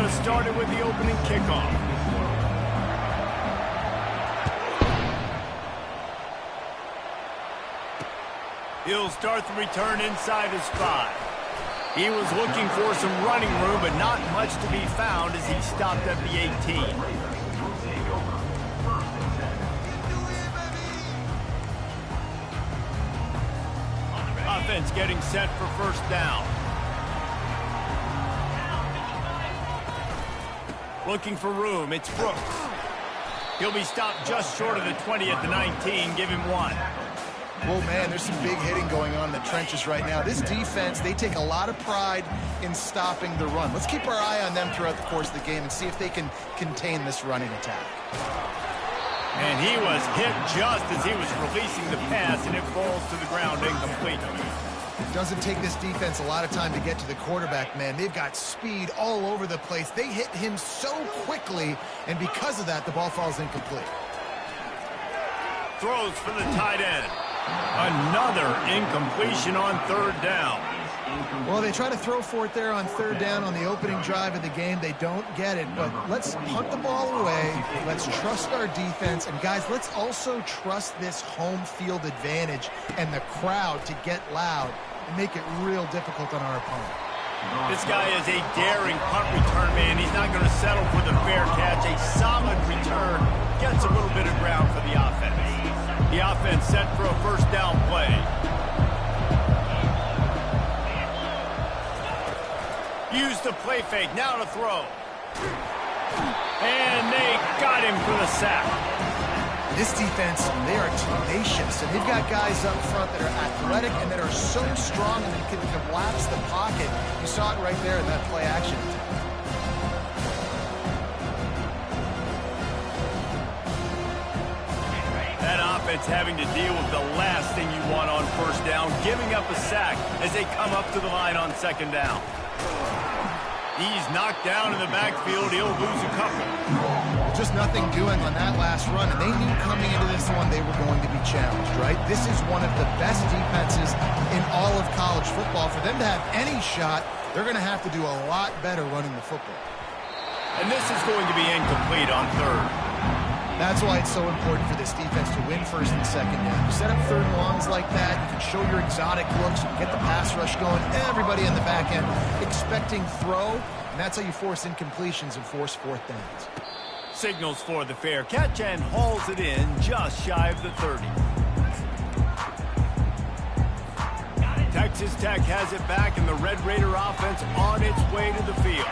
us started with the opening kickoff. He'll start the return inside his 5. He was looking for some running room, but not much to be found as he stopped at the 18. Offense getting set for first down. Looking for room, it's Brooks. He'll be stopped just short of the 20 at the 19, give him 1. Well, man, there's some big hitting going on in the trenches right now. This defense, they take a lot of pride in stopping the run. Let's keep our eye on them throughout the course of the game and see if they can contain this running attack. And he was hit just as he was releasing the pass, and it falls to the ground incomplete. It doesn't take this defense a lot of time to get to the quarterback, man. They've got speed all over the place. They hit him so quickly, and because of that, the ball falls incomplete. Throws for the tight end. Another incompletion on third down. Well, they try to throw for it there on third down on the opening drive of the game. They don't get it, but let's punt the ball away. Let's trust our defense. And, guys, let's also trust this home field advantage and the crowd to get loud and make it real difficult on our opponent. This guy is a daring punt return man. He's not going to settle for the fair catch. A solid return gets a little bit of ground for the offense. The offense set for a first down play. Use the play fake, now to throw. And they got him for the sack. This defense, they are tenacious, and they've got guys up front that are athletic and that are so strong and they can collapse the pocket. You saw it right there in that play action. That offense having to deal with the last thing you want on first down, giving up a sack as they come up to the line on second down. He's knocked down in the backfield. He'll lose a couple. Just nothing doing on that last run, and they knew coming into this one they were going to be challenged, right? This is one of the best defenses in all of college football. For them to have any shot, they're going to have to do a lot better running the football. And this is going to be incomplete on third. That's why it's so important for this defense to win first and second down. You set up third and longs like that, you can show your exotic looks, you can get the pass rush going, everybody in the back end expecting throw, and that's how you force incompletions and force fourth downs. Signals for the fair catch and hauls it in just shy of the 30. Texas Tech has it back, and the Red Raider offense on its way to the field.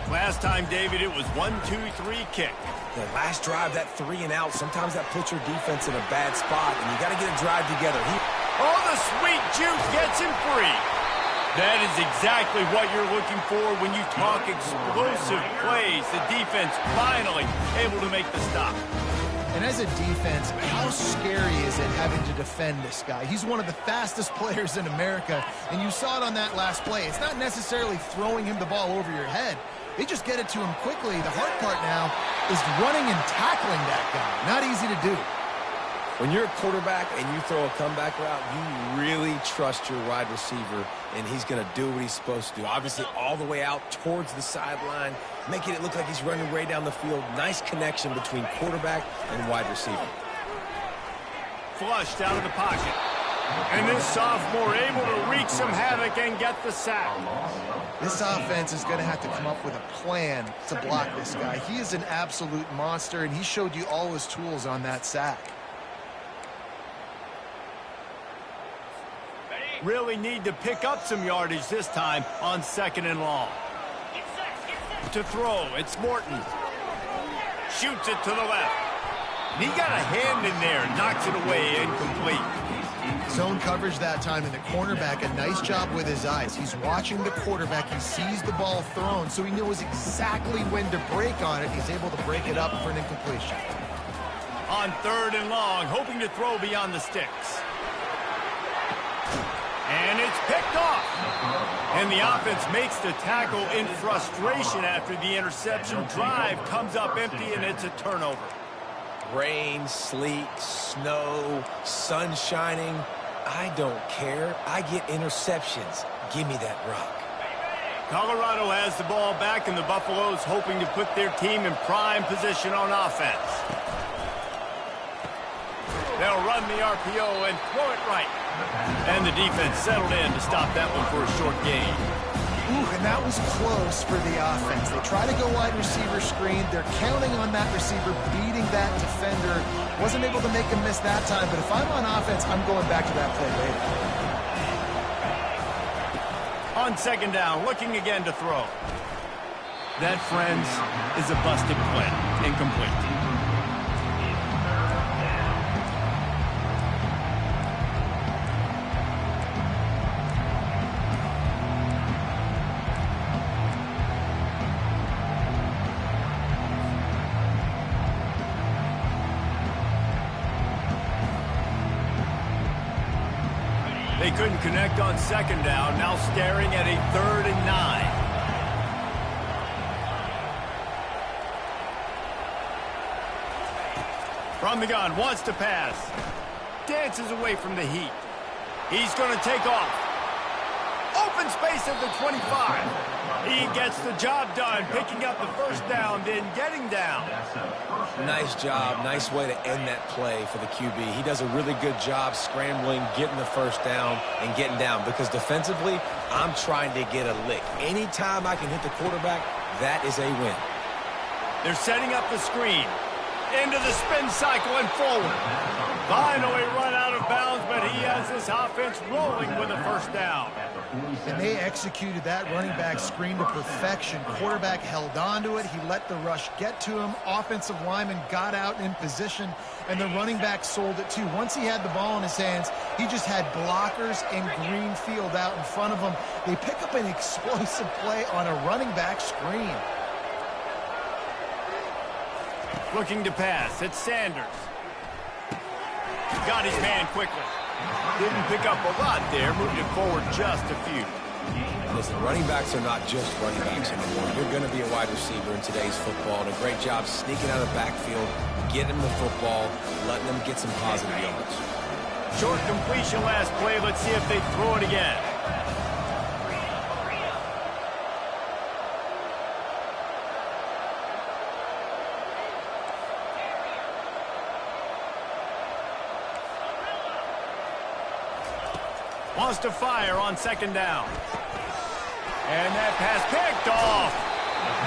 Last time, David, it was 1-2-3 kick. The last drive, that 3 and out, sometimes that puts your defense in a bad spot, and you got to get a drive together. Oh, the sweet juke gets him free. That is exactly what you're looking for when you talk explosive plays. The defense finally able to make the stop. And as a defense, how scary is it having to defend this guy? He's one of the fastest players in America, and you saw it on that last play. It's not necessarily throwing him the ball over your head. They just get it to him quickly. The hard part now is running and tackling that guy. Not easy to do. When you're a quarterback and you throw a comeback route, you really trust your wide receiver, and he's going to do what he's supposed to do. Obviously, all the way out towards the sideline, making it look like he's running way down the field. Nice connection between quarterback and wide receiver. Flushed out of the pocket. And this sophomore able to wreak some havoc and get the sack. This offense is going to have to come up with a plan to block this guy. He is an absolute monster, and he showed you all his tools on that sack. Really need to pick up some yardage this time on second and long. To throw, it's Morton. Shoots it to the left. And he got a hand in there, knocks it away, incomplete. Zone coverage that time, and the cornerback, a nice job with his eyes. He's watching the quarterback. He sees the ball thrown, so he knows exactly when to break on it. He's able to break it up for an incompletion. On third and long, hoping to throw beyond the sticks. And it's picked off. And the offense makes the tackle in frustration after the interception. Drive comes up empty, and it's a turnover. Rain, sleet, snow, sun shining. I don't care. I get interceptions. Give me that rock. Colorado has the ball back, and the Buffaloes hoping to put their team in prime position on offense. They'll run the RPO and throw it right. And the defense settled in to stop that one for a short gain. Ooh, and that was close for the offense. They try to go wide receiver screen. They're counting on that receiver beating that defender. Wasn't able to make him miss that time, but if I'm on offense, I'm going back to that play later. On second down, looking again to throw. That, friends, is a busted play. Incomplete. They couldn't connect on second down, now staring at a 3rd and 9. From the gun, wants to pass. Dances away from the heat. He's going to take off. Open space at the 25. He gets the job done, picking up the first down, then getting down. Nice job. Nice way to end that play for the QB. He does a really good job scrambling, getting the first down, and getting down. Because defensively, I'm trying to get a lick. Anytime I can hit the quarterback, that is a win. They're setting up the screen. Into the spin cycle and forward. Finally run out of bounds, but he has this offense rolling with a first down. And they executed that running back screen to perfection. Quarterback held on to it. He let the rush get to him. Offensive lineman got out in position, and the running back sold it too. Once he had the ball in his hands, he just had blockers and green field out in front of him. They pick up an explosive play on a running back screen. Looking to pass. It's Sanders. Got his man quickly. Didn't pick up a lot there. Moved it forward just a few. Listen, running backs are not just running backs anymore. You're going to be a wide receiver in today's football. And a great job sneaking out of the backfield, getting them the football, letting them get some positive yards. Short completion last play. Let's see if they throw it again. Wants to fire on second down. And that pass picked off.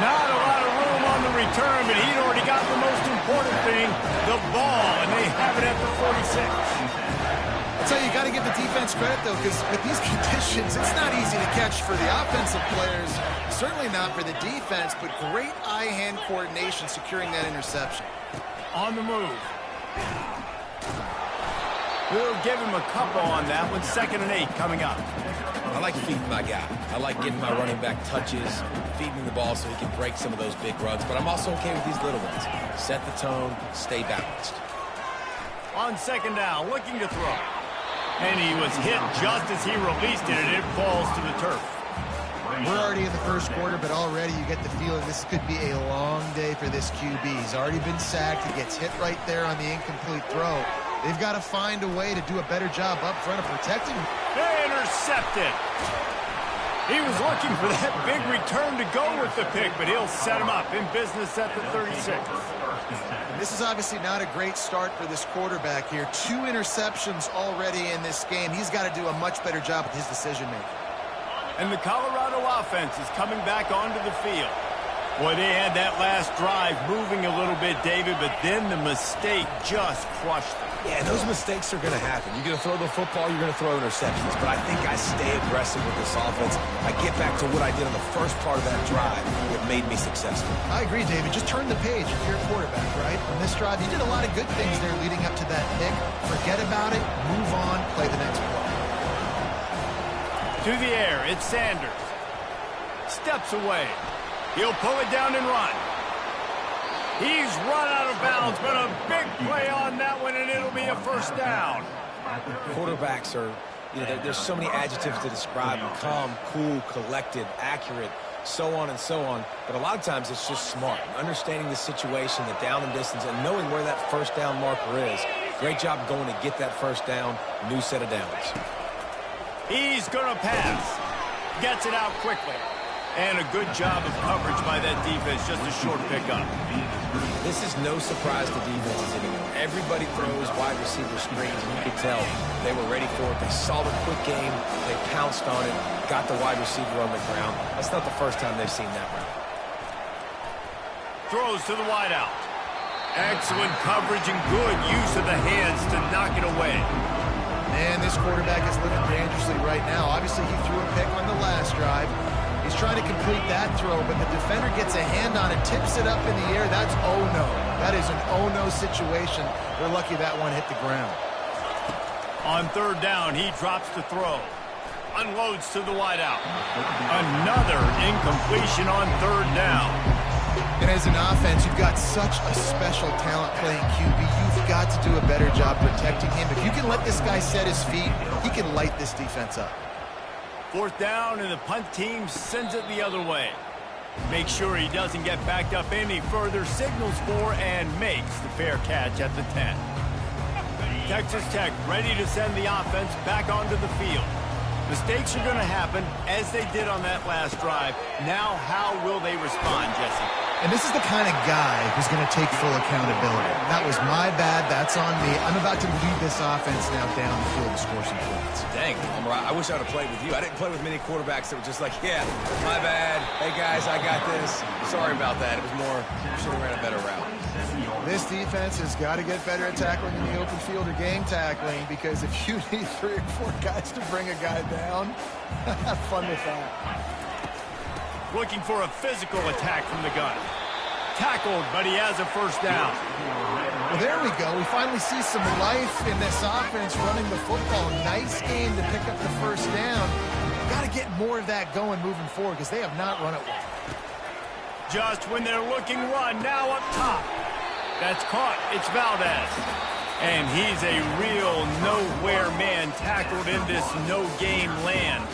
Not a lot of room on the return, but he'd already got the most important thing, the ball, and they have it at the 46. I'll tell you, you got to give the defense credit, though, because with these conditions, it's not easy to catch for the offensive players, certainly not for the defense, but great eye-hand coordination securing that interception. On the move. We'll give him a couple on that one. 2nd and 8 coming up. I like feeding my guy. I like getting my running back touches, feeding him the ball so he can break some of those big runs. But I'm also okay with these little ones. Set the tone, stay balanced. On second down, looking to throw. And he was hit just as he released it, and it falls to the turf. We're already in the first quarter, but already you get the feeling this could be a long day for this QB. He's already been sacked. He gets hit right there on the incomplete throw. They've got to find a way to do a better job up front of protecting him. Intercepted. He was looking for that big return to go with the pick, but he'll set him up in business at the 36. And this is obviously not a great start for this quarterback here. 2 interceptions already in this game. He's got to do a much better job with his decision-making. And the Colorado offense is coming back onto the field. Boy, they had that last drive moving a little bit, David, but then the mistake just crushed them. Yeah, those mistakes are going to happen. You're going to throw the football, you're going to throw interceptions. But I think I stay aggressive with this offense. I get back to what I did on the first part of that drive that made me successful. I agree, David. Just turn the page if you're a quarterback, right? On this drive, you did a lot of good things there leading up to that pick. Forget about it, move on, play the next play. To the air, it's Sanders. Steps away. He'll pull it down and run. He's run out of bounds, but a big play on that one, and it'll be a first down. Quarterbacks are, there's so many adjectives to describe them. Calm, cool, collected, accurate, so on and so on. But a lot of times it's just smart. Understanding the situation, the down and distance, and knowing where that first down marker is. Great job going to get that first down. New set of downs. He's going to pass. Gets it out quickly. And a good job of coverage by that defense, just a short pickup. This is no surprise to defenses anymore. Everybody throws wide receiver screens, and you can tell they were ready for it. They saw the quick game. They pounced on it, got the wide receiver on the ground. That's not the first time they've seen that route. Throws to the wideout. Excellent coverage and good use of the hands to knock it away. Man, this quarterback is living dangerously right now. Obviously, he threw a pick on the last drive. He's trying to complete that throw, but the defender gets a hand on it, tips it up in the air. That's oh-no. That is an oh-no situation. We're lucky that one hit the ground. On third down, he drops to throw. Unloads to the wideout. Another incompletion on third down. And as an offense, you've got such a special talent playing QB. You've got to do a better job protecting him. If you can let this guy set his feet, he can light this defense up. Fourth down, and the punt team sends it the other way. Make sure he doesn't get backed up any further, signals for and makes the fair catch at the 10. Texas Tech ready to send the offense back onto the field. Mistakes are going to happen, as they did on that last drive. Now, how will they respond, Jesse? And this is the kind of guy who's going to take full accountability. That was my bad. That's on me. I'm about to lead this offense now down the field to score some points. Dang, I wish I would have played with you. I didn't play with many quarterbacks that were just like, yeah, my bad. Hey, guys, I got this. Sorry about that. It was more, should have ran a better route. This defense has got to get better at tackling in the open field or game tackling, because if you need 3 or 4 guys to bring a guy down, have fun with that. Looking for a physical attack from the gun. Tackled, but he has a first down. Well, there we go. We finally see some life in this offense running the football. Nice game to pick up the first down. Got to get more of that going moving forward, because they have not run it well. Just when they're looking run, now up top. That's caught. It's Valdez. And he's a real nowhere man, tackled in this no-game land.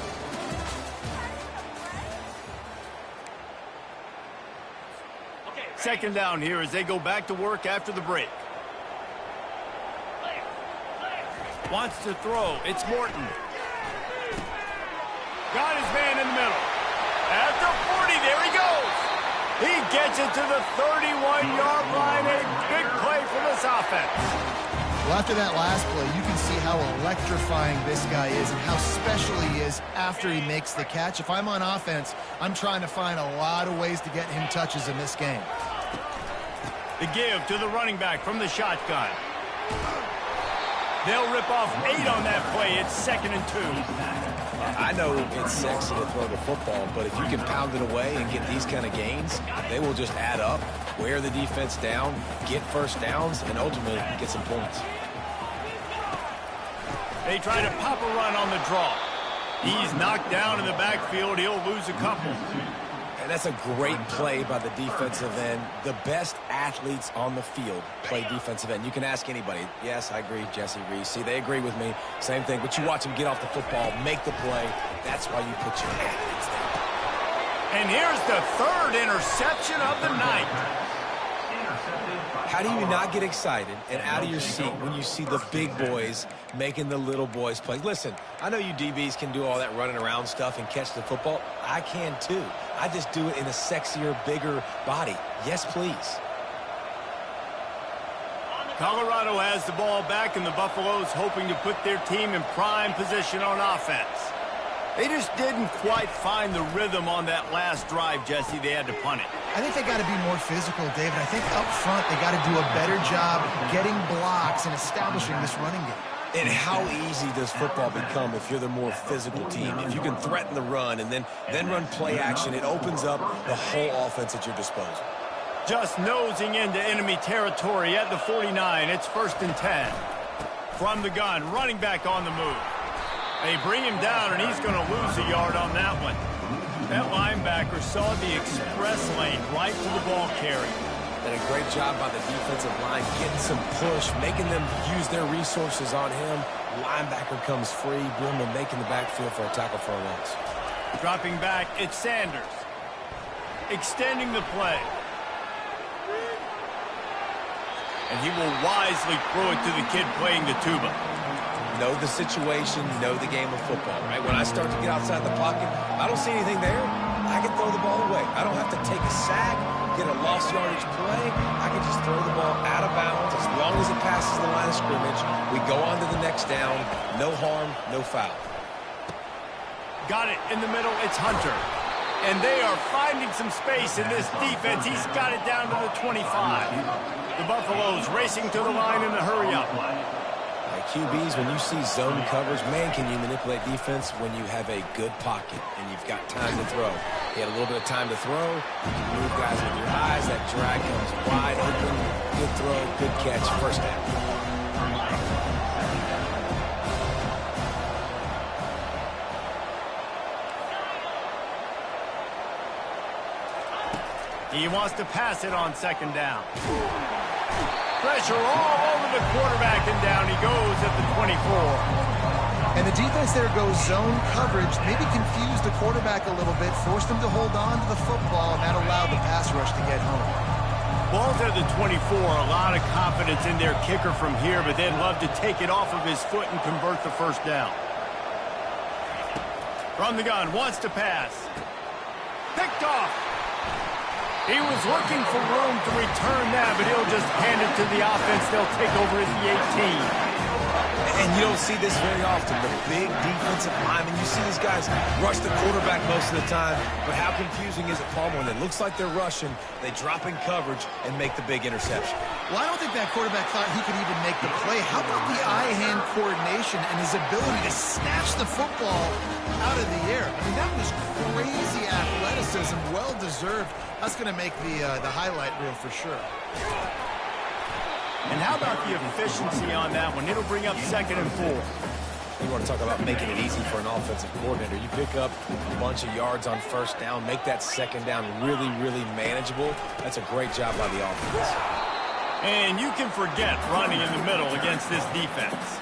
Second down here as they go back to work after the break. Wants to throw. It's Morton. Got his man in the middle. At the 40, there he goes. He gets it to the 31-yard line. A big play for this offense. Well, after that last play, you can see how electrifying this guy is and how special he is after he makes the catch. If I'm on offense, I'm trying to find a lot of ways to get him touches in this game. The give to the running back from the shotgun. They'll rip off 8 on that play. It's 2nd and 2. I know it's sexy to throw the football, but if you can pound it away and get these kind of gains, they will just add up, wear the defense down, get first downs, and ultimately get some points. They try to pop a run on the draw. He's knocked down in the backfield. He'll lose a couple. And that's a great play by the defensive end. The best athletes on the field play defensive end. You can ask anybody. Yes, I agree, Jesse Reese. See, they agree with me. Same thing. But you watch them get off the football, make the play. That's why you put your athletes there. And here's the 3rd interception of the night. How do you not get excited and out of your seat when you see the big boys making the little boys play? Listen, I know you DBs can do all that running around stuff and catch the football. I can too. I just do it in a sexier, bigger body. Yes, please. Colorado has the ball back, and the Buffaloes hoping to put their team in prime position on offense. They just didn't quite find the rhythm on that last drive, Jesse. They had to punt it. I think they got to be more physical, David. I think up front they got to do a better job getting blocks and establishing this running game. And how easy does football become if you're the more physical team? If you can threaten the run and then run play action, it opens up the whole offense at your disposal. Just nosing into enemy territory at the 49. It's 1st and 10. From the gun, running back on the move. They bring him down, and he's going to lose a yard on that one. That linebacker saw the express lane right to the ball carrier. Did a great job by the defensive line, getting some push, making them use their resources on him. Linebacker comes free, boom, and making the backfield for a tackle for a loss. Dropping back, it's Sanders. Extending the play. And he will wisely throw it to the kid playing the tuba. Know the situation, know the game of football, right? When I start to get outside the pocket, I don't see anything there. I I can throw the ball away. I don't have to take a sack, get a lost yardage play. I can just throw the ball out of bounds. As long as it passes the line of scrimmage, we go on to the next down. No harm, no foul. Got it in the middle. It's Hunter. And they are finding some space in this defense. He's got it down to the 25. The Buffaloes racing to the line in a hurry-up. QBs, when you see zone coverage, man, can you manipulate defense when you have a good pocket and you've got time to throw. He had a little bit of time to throw. You move guys with your eyes. That drag comes wide open. Good throw, good catch, first down. He wants to pass it on second down. Pressure all over the quarterback, and down he goes at the 24. And the defense there goes zone coverage, maybe confused the quarterback a little bit, forced him to hold on to the football, and that allowed the pass rush to get home. Ball's at the 24, a lot of confidence in their kicker from here, but they'd love to take it off of his foot and convert the first down. From the gun, wants to pass. Picked off. He was looking for room to return that, but he'll just hand it to the offense. They'll take over at the 18. And you don't see this very often. The big defensive linemen, you see these guys rush the quarterback most of the time, but how confusing is it, Palmer, when it looks like they're rushing, they drop in coverage and make the big interception? Well, I don't think that quarterback thought he could even make the play. How about the eye-hand coordination and his ability to snatch the football out of the air? I mean, that was crazy athleticism, well-deserved. That's going to make the highlight reel for sure. And how about the efficiency on that one? It'll bring up 2nd and 4. You want to talk about making it easy for an offensive coordinator. You pick up a bunch of yards on first down, make that second down really, really manageable. That's a great job by the offense. And you can forget running in the middle against this defense.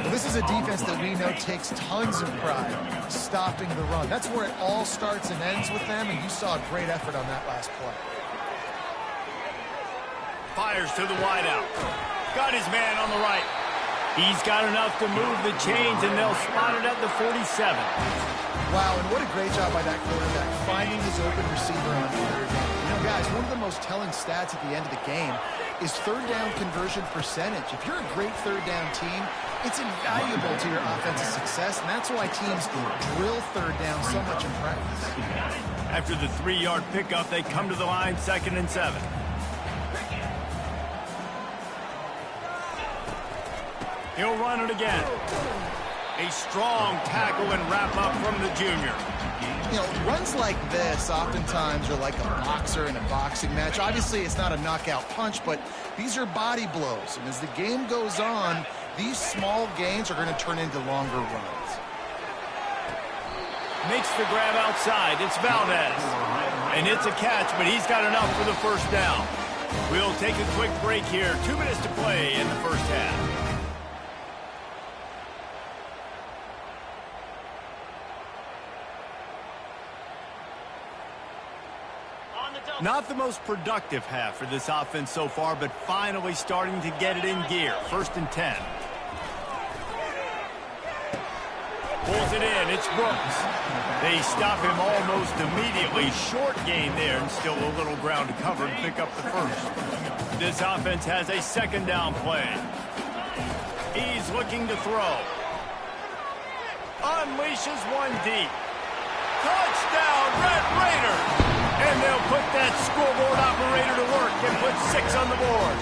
Well, this is a defense that we know takes tons of pride stopping the run. That's where it all starts and ends with them, and you saw a great effort on that last play. Fires to the wideout. Got his man on the right. He's got enough to move the chains, and they'll spot it at the 47. Wow, and what a great job by that quarterback, finding his open receiver on third down. You know, guys, one of the most telling stats at the end of the game is third down conversion percentage. If you're a great third down team, it's invaluable to your offensive success, and that's why teams drill third down so much in practice. After the 3-yard pickup, they come to the line, 2nd and 7. He'll run it again. A strong tackle and wrap up from the junior. You know, runs like this oftentimes are like a boxer in a boxing match. Obviously, it's not a knockout punch, but these are body blows. And as the game goes on, these small gains are going to turn into longer runs. Makes the grab outside. It's Valdez. And it's a catch, but he's got enough for the first down. We'll take a quick break here. 2 minutes to play in the first half. Not the most productive half for this offense so far, but finally starting to get it in gear. 1st and 10. Pulls it in. It's Brooks. They stop him almost immediately. Short gain there, and still a little ground to cover and pick up the first. This offense has a 2nd down play. He's looking to throw. Unleashes one deep. Touchdown, Red Raiders! And they'll put that scoreboard operator to work and put 6 on the board.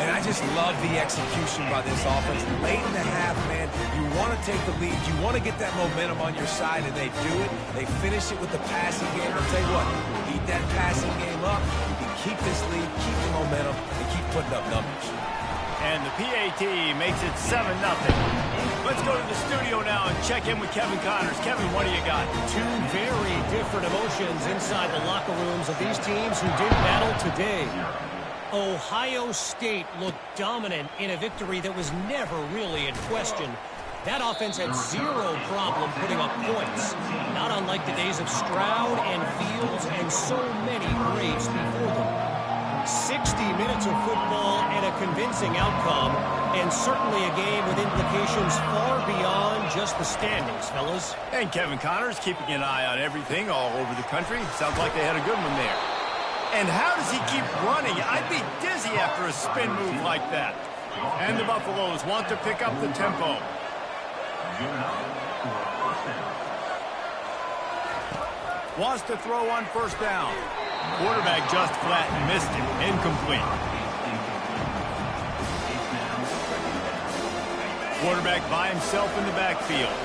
And I just love the execution by this offense. Late in the half, man, you want to take the lead. You want to get that momentum on your side, and they do it. They finish it with the passing game. I'll tell you what, keep that passing game up. You can keep this lead, keep the momentum, and keep putting up numbers. And the PAT makes it 7-0. Let's go to the studio now and check in with Kevin Connors. Kevin, what do you got? 2 very different emotions inside the locker rooms of these teams who did battle today. Ohio State looked dominant in a victory that was never really in question. That offense had 0 problem putting up points, not unlike the days of Stroud and Fields and so many greats before them. 60 minutes of football and a convincing outcome, and certainly a game with implications far beyond just the standings, fellas. And Kevin Connors keeping an eye on everything all over the country. Sounds like they had a good one there. And how does he keep running? I'd be dizzy after a spin move like that. And the Buffaloes want to pick up the tempo. Wants to throw on first down. Quarterback just flat and missed it. Incomplete. Quarterback by himself in the backfield.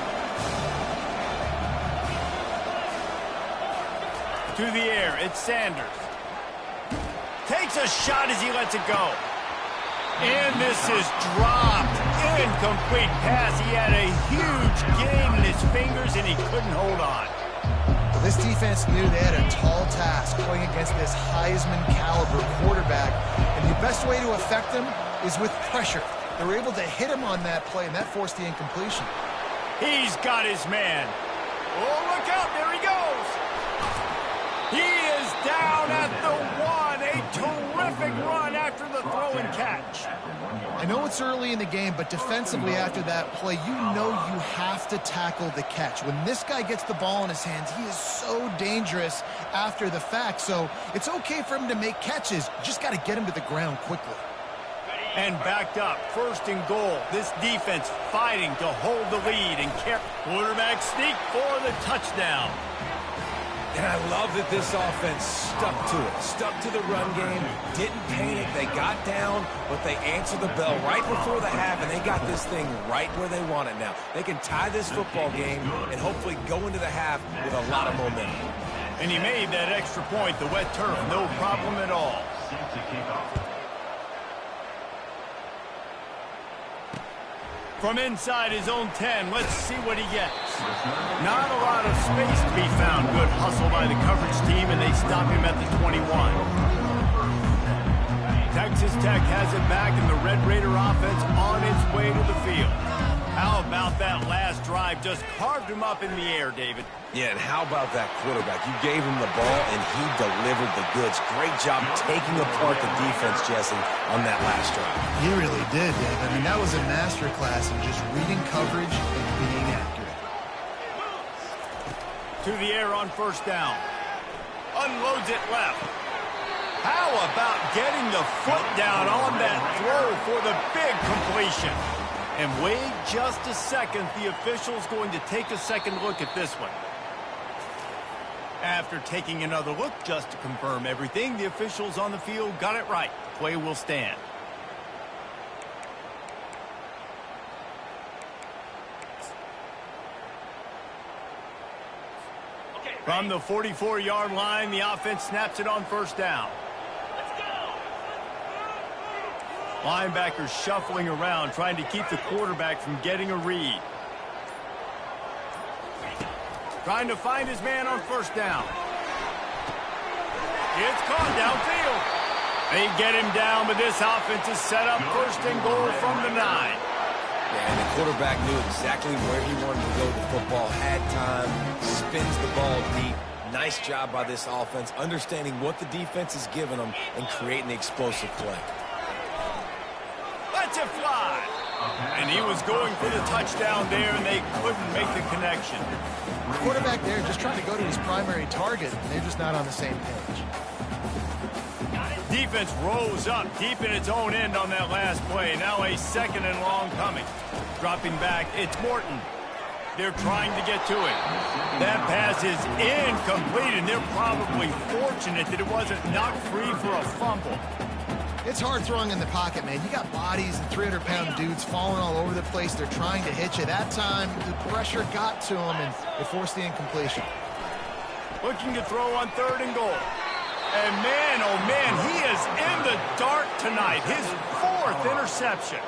To the air, it's Sanders. Takes a shot as he lets it go. And this is dropped. Incomplete pass. He had a huge game in his fingers and he couldn't hold on. This defense knew they had a tall task playing against this Heisman caliber quarterback, and the best way to affect him is with pressure. They were able to hit him on that play, and that forced the incompletion. He's got his man. Oh, look out, there he goes. He is down at the 1. A terrific run after the throw and catch. I know it's early in the game, but defensively after that play, you know you have to tackle the catch. When this guy gets the ball in his hands, he is so dangerous after the fact. So it's okay for him to make catches. You just got to get him to the ground quickly. And backed up, 1st and goal. This defense fighting to hold the lead and quarterback sneak for the touchdown. And I love that this offense stuck to it. Stuck to the run game, didn't panic. They got down, but they answered the bell right before the half, and they got this thing right where they want it now. They can tie this football game and hopefully go into the half with a lot of momentum. And he made that extra point, the wet turf, no problem at all. From inside his own 10, let's see what he gets. Not a lot of space to be found. Good hustle by the coverage team, and they stop him at the 21. Texas Tech has it back, and the Red Raider offense on its way to the field. How about that last drive? Just carved him up in the air, David. Yeah, and how about that quarterback? You gave him the ball, and he delivered the goods. Great job taking apart the defense, Jesse, on that last drive. He really did, David. I mean, that was a masterclass in just reading coverage and being accurate. To the air on first down. Unloads it left. How about getting the foot down on that throw for the big completion? And wait just a second. The official's going to take a second look at this one. After taking another look just to confirm everything, the officials on the field got it right. Play will stand. From the 44-yard line, the offense snaps it on first down. Linebackers shuffling around, trying to keep the quarterback from getting a read. Trying to find his man on first down. It's caught downfield. They get him down, but this offense is set up 1st and goal from the 9. Yeah, and the quarterback knew exactly where he wanted to go with the football, had time, spins the ball deep. Nice job by this offense, understanding what the defense is giving them and creating the explosive play. Lets it fly. And he was going for the touchdown there, and they couldn't make the connection. The quarterback there just trying to go to his primary target, and they're just not on the same page. Defense rose up deep in its own end on that last play. Now a 2nd and long coming. Dropping back, it's Morton. They're trying to get to it. That pass is incomplete, and they're probably fortunate that it wasn't knocked free for a fumble. It's hard throwing in the pocket, man. You got bodies and 300-pound dudes falling all over the place. They're trying to hit you. That time, the pressure got to him, and it forced the incompletion. Looking to throw on 3rd and goal. And man, oh man, he is in the dark tonight. His 4th interception.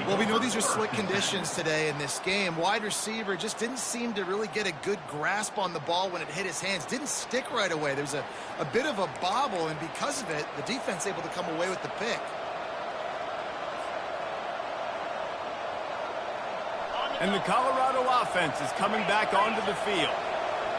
Well, we know these are slick conditions today in this game. Wide receiver just didn't seem to really get a good grasp on the ball when it hit his hands. Didn't stick right away. There's a bit of a bobble, and because of it, the defense able to come away with the pick. And the Colorado offense is coming back onto the field.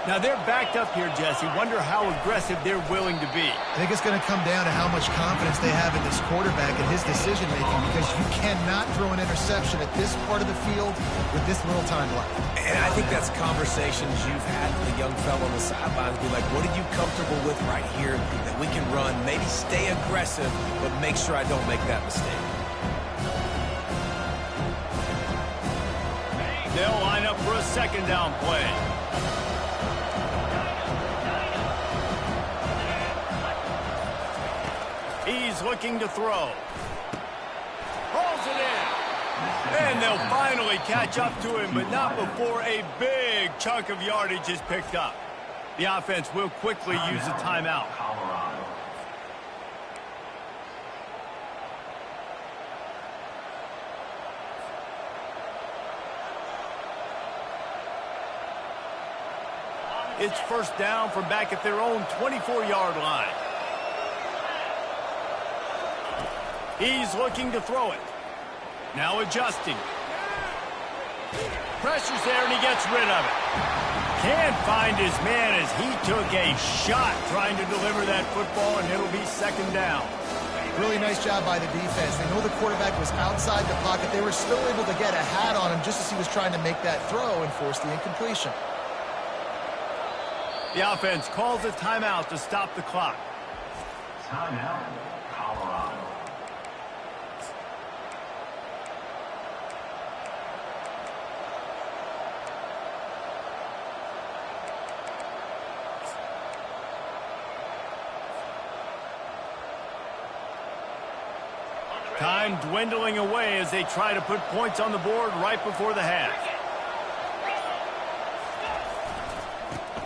Now they're backed up here, Jesse. Wonder how aggressive they're willing to be. I think it's going to come down to how much confidence they have in this quarterback and his decision-making, because you cannot throw an interception at this part of the field with this little time left. And I think that's conversations you've had with a young fellow on the sidelines. Be like, what are you comfortable with right here that we can run? Maybe stay aggressive, but make sure I don't make that mistake. They'll line up for a second down play. He's looking to throw. Hauls it in. And they'll finally catch up to him, but not before a big chunk of yardage is picked up. The offense will quickly use a timeout. It's first down from back at their own 24-yard line. He's looking to throw it. Now adjusting. Pressure's there, and he gets rid of it. Can't find his man as he took a shot trying to deliver that football, and it'll be second down. Really nice job by the defense. They know the quarterback was outside the pocket. They were still able to get a hat on him just as he was trying to make that throw and force the incompletion. The offense calls a timeout to stop the clock. Timeout, Colorado. Time dwindling away as they try to put points on the board right before the half.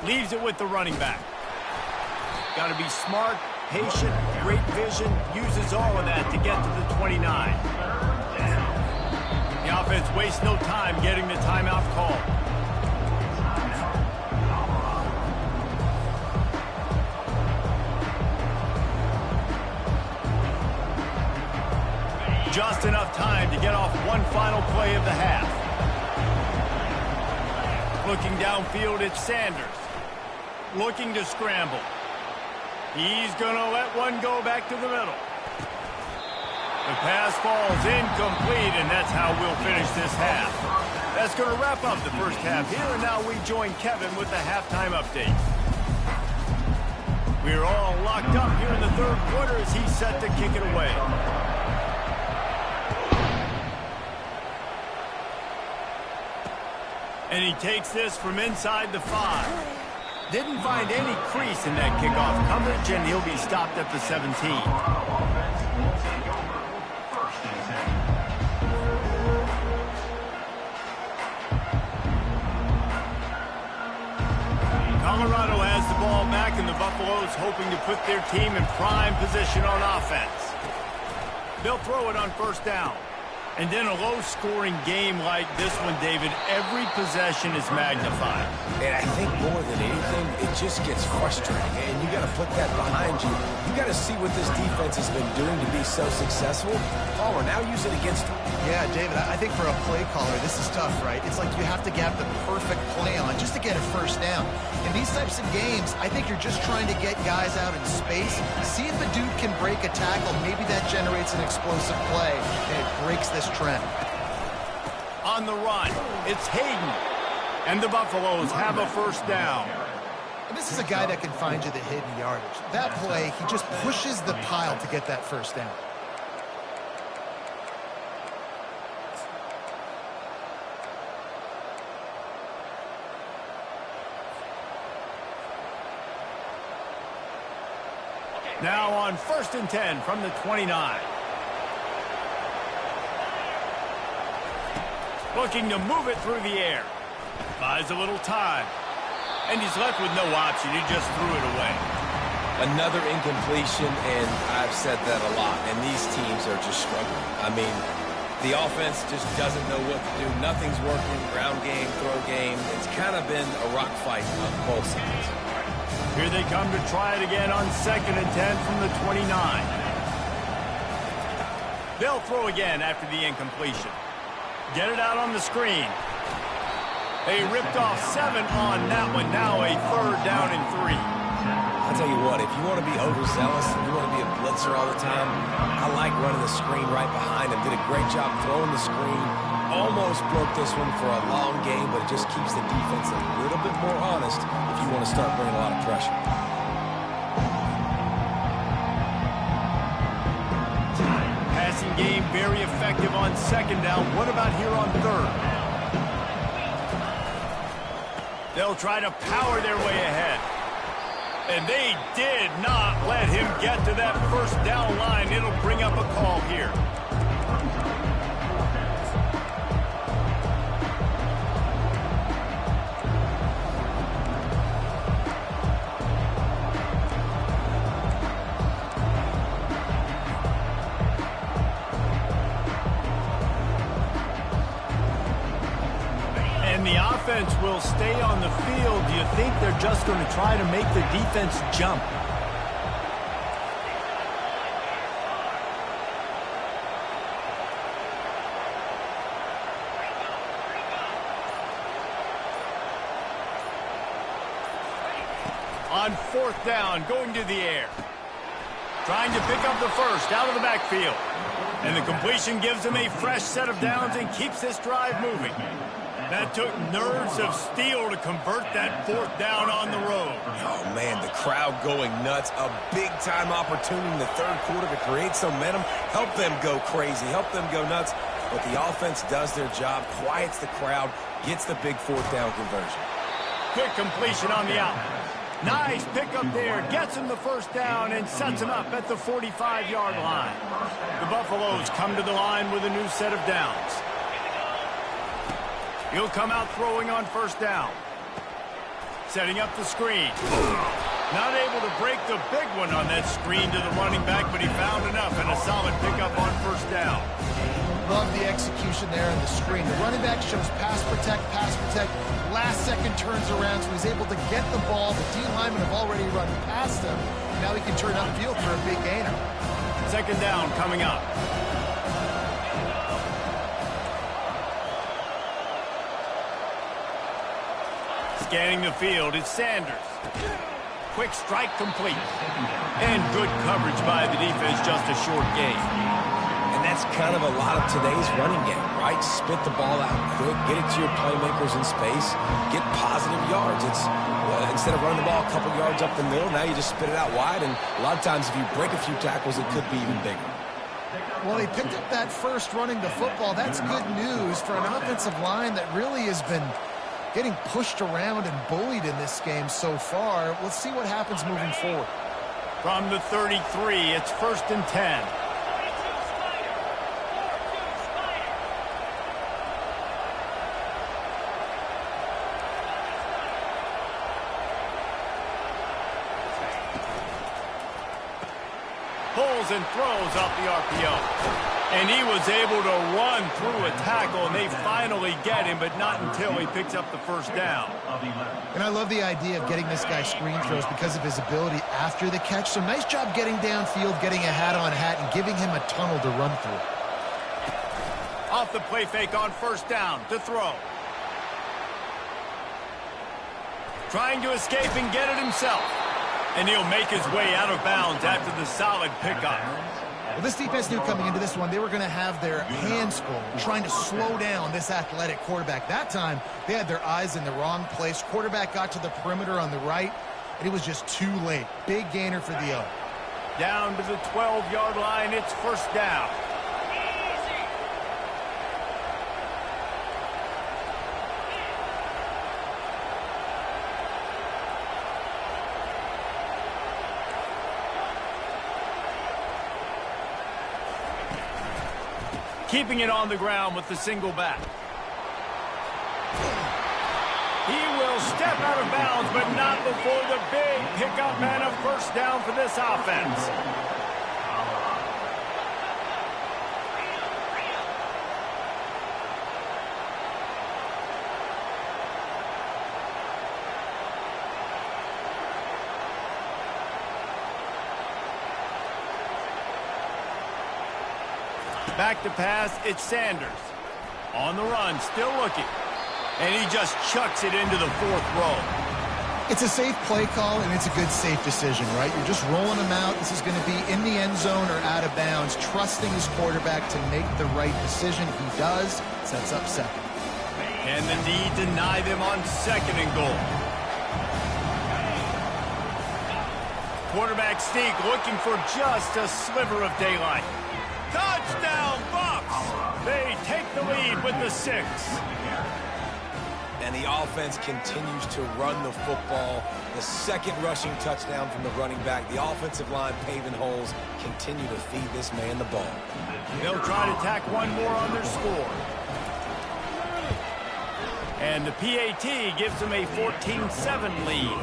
Leaves it with the running back. Got to be smart, patient, great vision, uses all of that to get to the 29. The offense wastes no time getting the timeout call. Just enough time to get off one final play of the half. Looking downfield, it's Sanders. Looking to scramble. He's going to let one go back to the middle. The pass falls incomplete, and that's how we'll finish this half. That's going to wrap up the first half here, and now we join Kevin with the halftime update. We're all locked up here in the third quarter as he's set to kick it away. And he takes this from inside the 5. Didn't find any crease in that kickoff coverage, and he'll be stopped at the 17. Colorado has the ball back, and the Buffaloes hoping to put their team in prime position on offense. They'll throw it on first down. And in a low-scoring game like this one, David, every possession is magnified. And I think more than anything, it just gets frustrating. And you got to put that behind you. You got to see what this defense has been doing to be so successful. Or now use it against them. Yeah, David, I think for a play caller, this is tough, right? It's like you have to get the perfect play on just to get a first down. In these types of games, I think you're just trying to get guys out in space, see if a dude can break a tackle. Maybe that generates an explosive play, and it breaks this trend. On the run, it's Hayden. And the Buffaloes have a first down. And this is a guy that can find you the hidden yardage. That play, he just pushes the pile to get that first down. Now on 1st and 10 from the 29. Looking to move it through the air. Buys a little time. And he's left with no option. He just threw it away. Another incompletion, and I've said that a lot, and these teams are just struggling. I mean, the offense just doesn't know what to do. Nothing's working. Ground game, throw game. It's kind of been a rock fight on both sides. Here they come to try it again on 2nd and 10 from the 29. They'll throw again after the incompletion. Get it out on the screen. They ripped off 7 on that one. Now a 3rd down and 3. I'll tell you what, if you want to be overzealous and you want to be a blitzer all the time, I like running the screen right behind him. Did a great job throwing the screen. Almost broke this one for a long game, but it just keeps the defense a little bit more honest if you want to start bringing a lot of pressure. Passing game very effective on 2nd down. What about here on 3rd? They'll try to power their way ahead. And they did not let him get to that 1st down line. It'll bring up a call here. The offense will stay on the field. Do you think they're just going to try to make the defense jump? On 4th down, going to the air. Trying to pick up the 1st out of the backfield. And the completion gives him a fresh set of downs and keeps this drive moving. That took nerves of steel to convert that 4th down on the road. Oh, man, the crowd going nuts. A big-time opportunity in the 3rd quarter to create some momentum. Help them go crazy. Help them go nuts. But the offense does their job, quiets the crowd, gets the big 4th down conversion. Quick completion on the out. Nice pickup there. Gets him the 1st down and sets him up at the 45-yard line. The Buffaloes come to the line with a new set of downs. He'll come out throwing on 1st down. Setting up the screen. Not able to break the big one on that screen to the running back, but he found enough and a solid pickup on 1st down. Love the execution there on the screen. The running back shows pass protect. Last second turns around, so he's able to get the ball. The D-linemen have already run past him. Now he can turn upfield for a big gainer. 2nd down coming up. Scanning the field, it's Sanders. Quick strike complete. And good coverage by the defense, just a short gain. And that's kind of a lot of today's running game, right? Spit the ball out quick, get it to your playmakers in space, get positive yards. It's instead of running the ball a couple yards up the middle, now you just spit it out wide, and a lot of times if you break a few tackles, it could be even bigger. Well, he picked up that 1st running the football. That's good news for an offensive line that really has been getting pushed around and bullied in this game so far. Let's see what happens moving forward. From the 33, it's 1st and 10. Pulls and throws off the RPO. And he was able to run through a tackle, and they finally get him, but not until he picks up the 1st down. And I love the idea of getting this guy screen throws because of his ability after the catch. So nice job getting downfield, getting a hat-on-hat, and giving him a tunnel to run through. Off the play fake on 1st down to throw. Trying to escape and get it himself. And he'll make his way out of bounds after the solid pickup. Well, this defense knew coming into this one they were going to have their hands full trying to slow down this athletic quarterback. That time, they had their eyes in the wrong place. Quarterback got to the perimeter on the right, and it was just too late. Big gainer for the O. Down to the 12-yard line, it's 1st down. Keeping it on the ground with the single back. He will step out of bounds, but not before the big pickup and a 1st down for this offense. Back to pass, it's Sanders. On the run, still looking. And he just chucks it into the 4th row. It's a safe play call, and it's a good, safe decision, right? You're just rolling him out. This is going to be in the end zone or out of bounds, trusting his quarterback to make the right decision. He does. Sets up second. And the D deny them on 2nd and goal. Quarterback sneak looking for just a sliver of daylight. Touchdown, Bucs! They take the lead with the 6. And the offense continues to run the football. The 2nd rushing touchdown from the running back. The offensive line paving holes. Continue to feed this man the ball. They'll try to tack one more on their score. And the PAT gives them a 14-7 lead.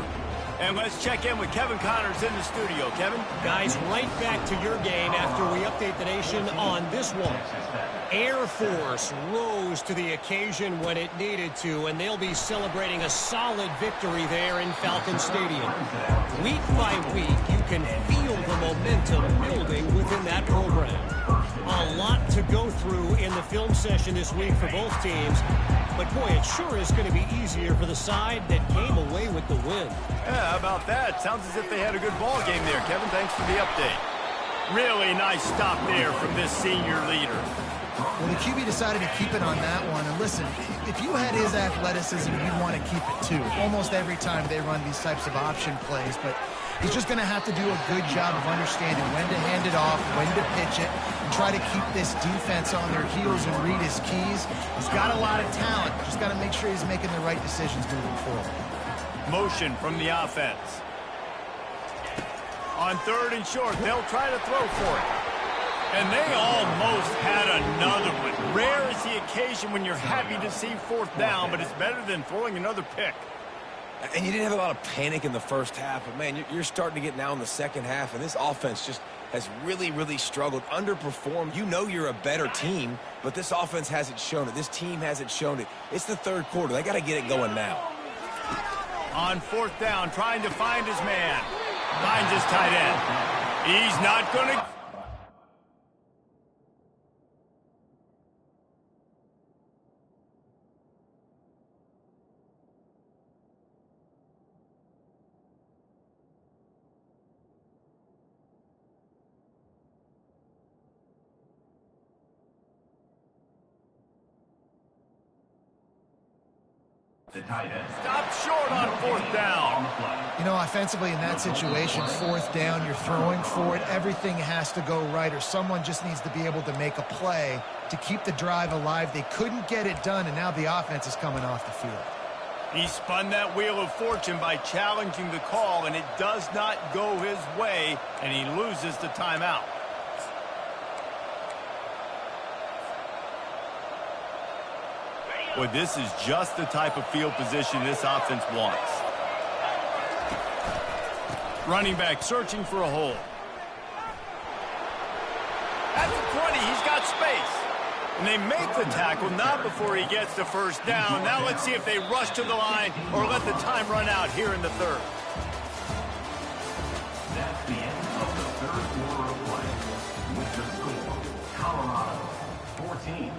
And let's check in with Kevin Connors in the studio. Kevin? Guys, right back to your game after we update the nation on this one. Air Force rose to the occasion when it needed to, and they'll be celebrating a solid victory there in Falcon Stadium. Week by week, you can feel the momentum building within that program. A lot to go through in the film session this week for both teams, but boy, it sure is going to be easier for the side that came away with the win. Yeah, how about that? Sounds as if they had a good ball game there, Kevin. Thanks for the update. Really nice stop there from this senior leader. Well, the QB decided to keep it on that one. And listen, if you had his athleticism, you'd want to keep it too. Almost every time they run these types of option plays. But he's just going to have to do a good job of understanding when to hand it off, when to pitch it, and try to keep this defense on their heels and read his keys. He's got a lot of talent. Just got to make sure he's making the right decisions moving forward. Motion from the offense. On 3rd and short, they'll try to throw for it. And they almost had another one. Rare is the occasion when you're happy to see 4th down, but it's better than throwing another pick. And you didn't have a lot of panic in the first half, but, man, you're starting to get now in the second half, and this offense just has really, really struggled, underperformed. You know you're a better team, but this offense hasn't shown it. This team hasn't shown it. It's the 3rd quarter. They got to get it going now. On 4th down, trying to find his man. Finds his tight end. He's not going to... Stop short on 4th down. You know, offensively in that situation, 4th down, you're throwing for it. Everything has to go right, or someone just needs to be able to make a play to keep the drive alive. They couldn't get it done, and now the offense is coming off the field. He spun that wheel of fortune by challenging the call, and it does not go his way, and he loses the timeout. Boy, this is just the type of field position this offense wants. Running back searching for a hole. At the 20, he's got space. And they make the tackle, not before he gets the 1st down. Now let's see if they rush to the line or let the time run out here in the 3rd. That's the end of the 3rd quarter of play. With the score, Colorado 14,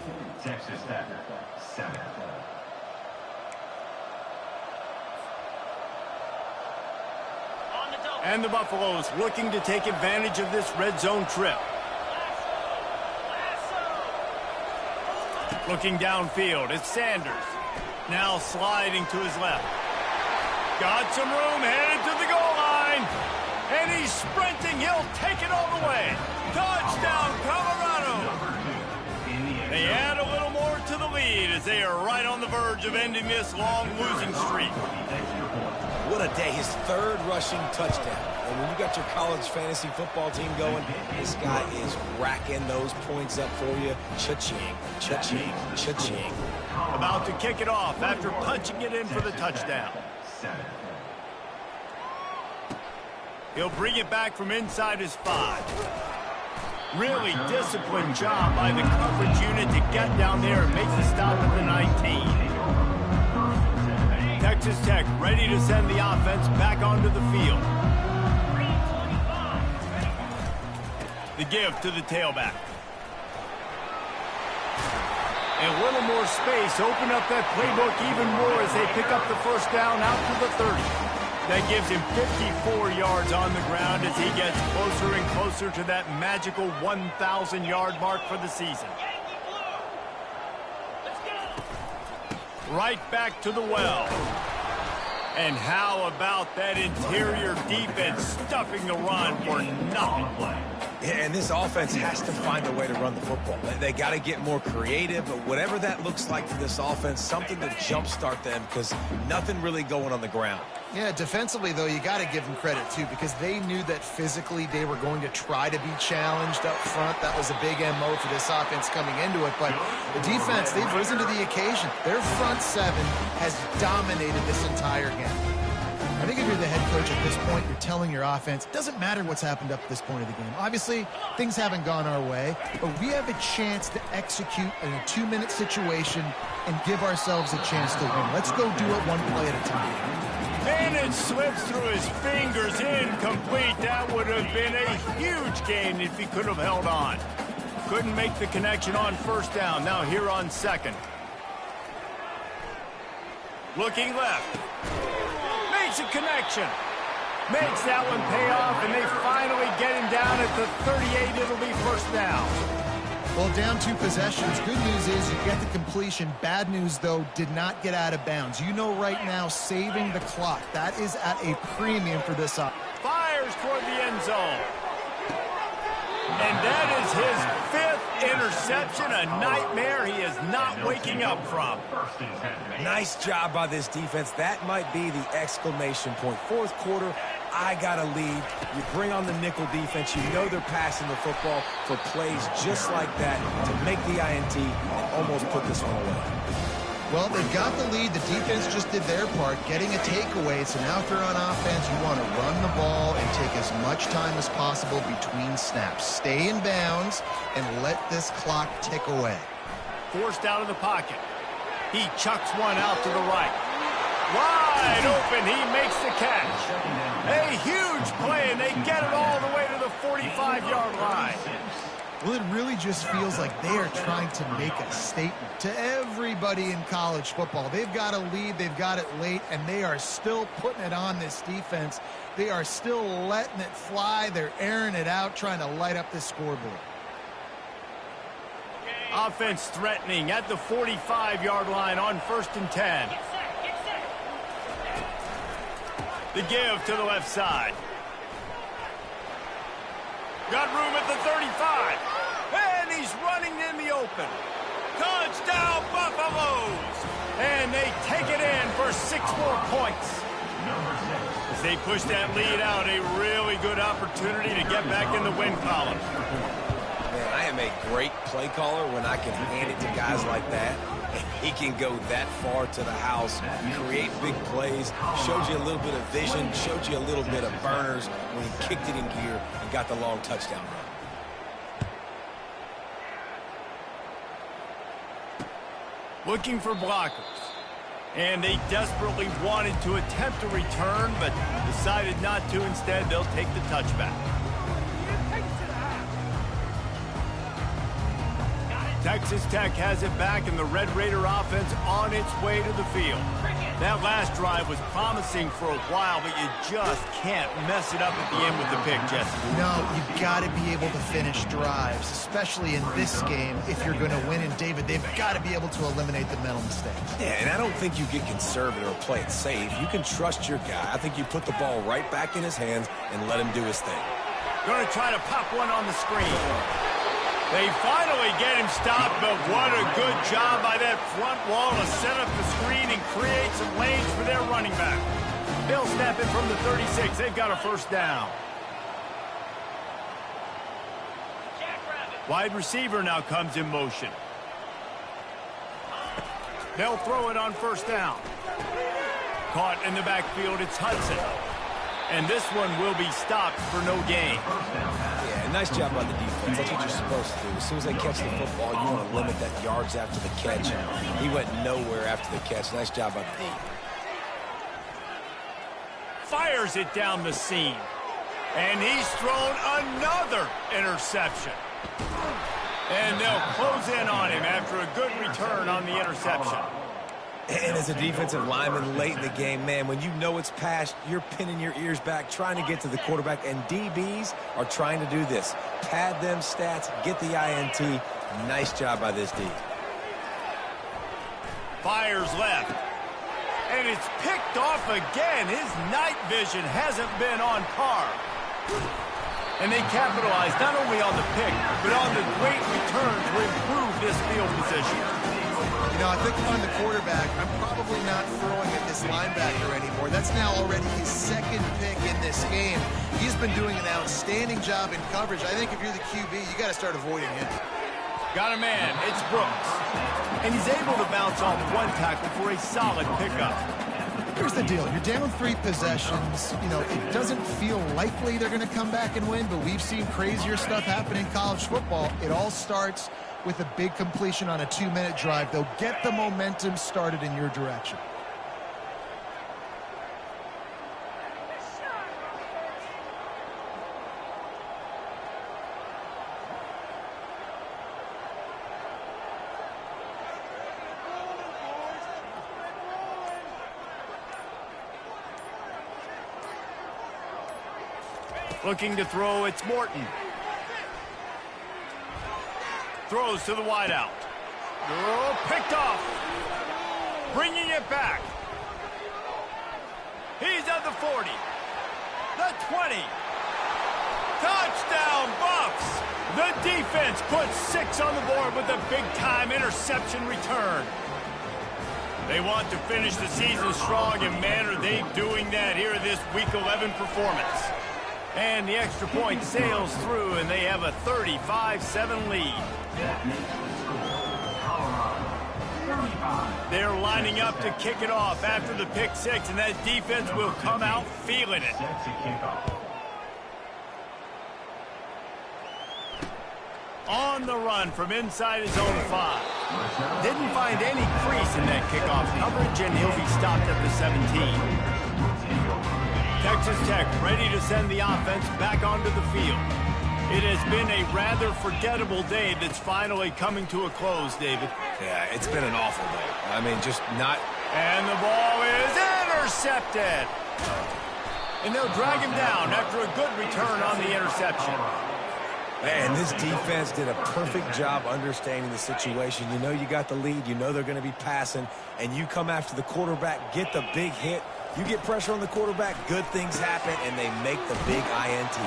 Texas Tech 7. And the Buffaloes looking to take advantage of this red zone trip. Looking downfield, it's Sanders. Now sliding to his left. Got some room, headed to the goal line. And he's sprinting, he'll take it all the way. Touchdown, Colorado. They add a little more to the lead as they are right on the verge of ending this long losing streak. What a day. His 3rd rushing touchdown. And when you got your college fantasy football team going, this guy is racking those points up for you. Cha-ching, cha-ching, cha-ching. About to kick it off after punching it in for the touchdown. He'll bring it back from inside his 5. Really disciplined job by the coverage unit to get down there and make the stop at the 19. Texas Tech ready to send the offense back onto the field. The give to the tailback. A little more space, open up that playbook even more as they pick up the first down out to the 30. That gives him 54 yards on the ground as he gets closer and closer to that magical 1,000-yard mark for the season. Right back to the well. And how about that interior defense stuffing the run for nothing? Yeah, and this offense has to find a way to run the football. They got to get more creative, but whatever that looks like for this offense, something to jumpstart them because nothing really going on the ground. Yeah, defensively, though, you got to give them credit, too, because they knew that physically they were going to try to be challenged up front. That was a big MO for this offense coming into it. But the defense, they've risen to the occasion. Their front seven has dominated this entire game. I think if you're the head coach at this point, you're telling your offense, it doesn't matter what's happened up to this point of the game. Obviously, things haven't gone our way, but we have a chance to execute in a 2-minute situation and give ourselves a chance to win. Let's go do it one play at a time. And it slips through his fingers, incomplete. That would have been a huge gain if he could have held on. Couldn't make the connection on first down. Now here on second. Looking left. Makes a connection. Makes that one pay off, and they finally get him down at the 38. It'll be first down. Well, down 2 possessions. Good news is you get the completion. Bad news, though, did not get out of bounds. You know right now, saving the clock. That is at a premium for this offense. Fires toward the end zone. And that is his 5th interception, a nightmare he is not waking up from. Nice job by this defense. That might be the exclamation point. Fourth quarter, I got a lead. You bring on the nickel defense. You know they're passing the football for plays just like that to make the INT and almost put this one away. Well, they've got the lead. The defense just did their part, getting a takeaway. So now if you're on offense, you want to run the ball and take as much time as possible between snaps. Stay in bounds and let this clock tick away. Forced out of the pocket. He chucks one out to the right. Wide open, he makes the catch. A huge play, and they get it all the way to the 45-yard line. Well, it really just feels like they are trying to make a statement to everybody in college football. They've got a lead, they've got it late, and they are still putting it on this defense. They are still letting it fly. They're airing it out, trying to light up this scoreboard. Offense threatening at the 45-yard line on 1st and 10. The give to the left side. Got room at the 35. And he's running in the open. Touchdown, Buffaloes! And they take it in for 6 more points. As they push that lead out, a really good opportunity to get back in the win column. Man, I am a great play caller when I can hand it to guys like that. And he can go that far to the house, create big plays, showed you a little bit of vision, showed you a little bit of burners when he kicked it in gear and got the long touchdown run. Looking for blockers. And they desperately wanted to attempt a return, but decided not to. Instead, they'll take the touchback. Texas Tech has it back, and the Red Raider offense on its way to the field. That last drive was promising for a while, but you just can't mess it up at the end with the pick, Jesse. No, you've got to be able to finish drives, especially in this game if you're going to win. And, David, they've got to be able to eliminate the mental mistakes. Yeah, and I don't think you get conservative or play it safe. You can trust your guy. I think you put the ball right back in his hands and let him do his thing. Going to try to pop one on the screen. They finally get him stopped, but what a good job by that front wall to set up the screen and create some lanes for their running back. They'll snap it from the 36. They've got a first down. Wide receiver now comes in motion. They'll throw it on first down. Caught in the backfield, it's Hudson. And this one will be stopped for no gain. Yeah, nice job by the defense. That's what you're supposed to do. As soon as they catch the football, you want to limit that yards after the catch. He went nowhere after the catch. Nice job by the D. Fires it down the seam. And he's thrown another interception. And they'll close in on him after a good return on the interception. And as a defensive lineman late in the game, man, when you know it's passed, you're pinning your ears back, trying to get to the quarterback, and DBs are trying to do this. Pad them stats, get the INT. Nice job by this D. Fires left. And it's picked off again. His night vision hasn't been on par. And they capitalized not only on the pick, but on the great return to improve this field position. You know, I think if I'm the quarterback, I'm probably not throwing at this linebacker anymore. That's now already his second pick in this game. He's been doing an outstanding job in coverage. I think if you're the QB, you got to start avoiding him. Got a man. It's Brooks. And he's able to bounce off one tackle for a solid pickup. Here's the deal. You're down 3 possessions. You know, it doesn't feel likely they're going to come back and win, but we've seen crazier stuff happen in college football. It all starts with a big completion on a 2-minute drive. They'll get the momentum started in your direction. Looking to throw, it's Morton. Throws to the wideout. Oh, picked off. Bringing it back. He's at the 40. The 20. Touchdown, Buffs. The defense puts 6 on the board with a big-time interception return. They want to finish the season strong, and man, are they doing that here in this Week 11 performance. And the extra point sails through, and they have a 35-7 lead. They're lining up to kick it off after the pick 6, and that defense will come out feeling it. On the run from inside his own 5. Didn't find any crease in that kickoff coverage, and he'll be stopped at the 17. Texas Tech ready to send the offense back onto the field. It has been a rather forgettable day that's finally coming to a close, David. Yeah, it's been an awful day. I mean, just not... And the ball is intercepted. And they'll drag him down after a good return on the interception. Man, this defense did a perfect job understanding the situation. You know you got the lead. You know they're going to be passing. And you come after the quarterback, get the big hit. You get pressure on the quarterback, good things happen, and they make the big INT.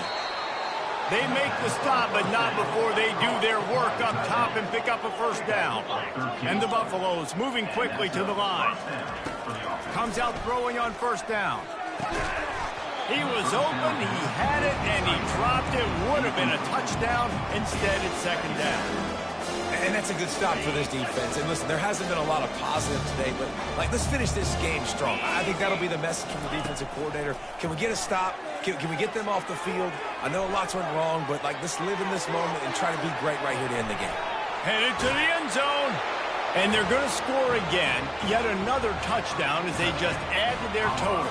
They make the stop, but not before they do their work up top and pick up a first down. And the Buffaloes moving quickly to the line. Comes out throwing on first down. He was open, he had it, and he dropped it. Would have been a touchdown. Instead, it's second down. And that's a good stop for this defense. And listen, there hasn't been a lot of positive today, but let's finish this game strong. I think that'll be the message from the defensive coordinator. Can we get a stop? Can we get them off the field? I know lots went wrong, but let's live in this moment and try to be great right here to end the game. Headed to the end zone. And they're going to score again. Yet another touchdown as they just add to their total.